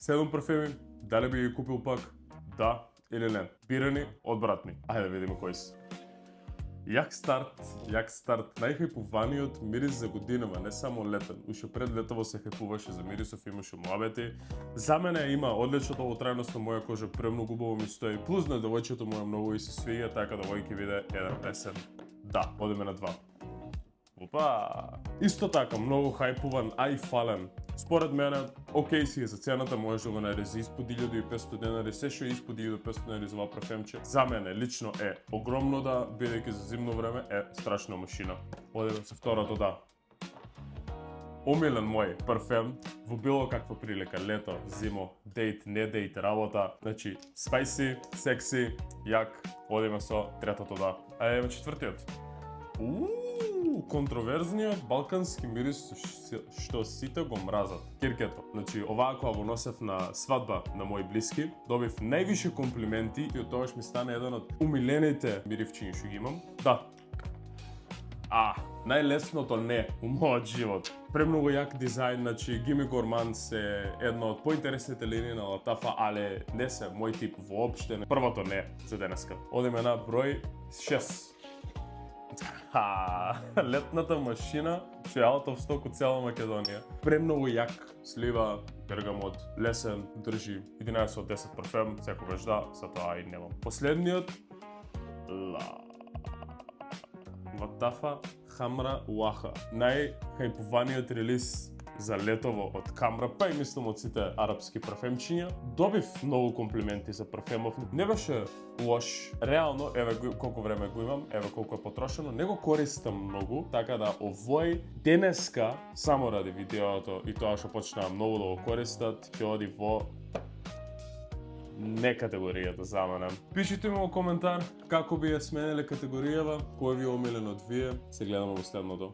7 парфеми, дали би ги купил пак? Да или не? Бирани од братни. Ајде да видиме кои се. Јак старт, најхајпуваниот мирис за годинава, не само летен. Уште пред летово се хајпуваше за мирисов, имаше муабети. За мене има одлично долготрајност на моја кожа, премногу убаво ми стои. Плюс на девојчето моја многу и се свиѓа, така да војки биде еден песен. Да, одиме на 2. Опа! Исто така, многу хајпуван, а и фален. Според мене, окей си е за цената, можеш да го најдеш за испод 1500 денари, се што е испод 1500 денари за ова парфемче. За мене лично е огромно да, бидејќи за зимно време е страшна машина. Одиме со второто да. Омилен мој парфем во било каква прилика, лето, зимо, дейт, не дейт, работа, значи спајси, секси, јак, одиме со третото да. Ајде четвртиот. Контроверзниот балкански мирис што сите го мразат. Киркето. Значи, оваа кога го носев на свадба на мои блиски, добив највише комплименти и од тогаш ми стана еден од умилените миривчиња што ги имам. Да. Најлесното не у мојот живот. Премногу јак дизајн, значи Gimme Gourmand се една од поинтересните линии на Латафа, але не се мој тип воопште. Првото не за денеска. Одиме на број 6. Летната машина што е out of stock од цела Македонија. Премногу јак, слива, бергамот, лесен, држи 11 од 10 парфем, секогаш да, за тоа и немам. Последниот Латафа Хамра Уаха. Најхајпуваниот релиз за летово од Камра, па и мислам од сите арапски парфемчиња. Добив многу комплименти за парфемов. Не беше лош. Реално, еве колку време го имам, еве колку е потрошено, не го користам многу, така да овој денеска, само ради видеото и тоа што почнаа многу да го користат, ќе оди во не категоријата за мене. Пишите ми во коментар како би ја смениле категоријава, кој ви е омилен од вие. Се гледаме во следното.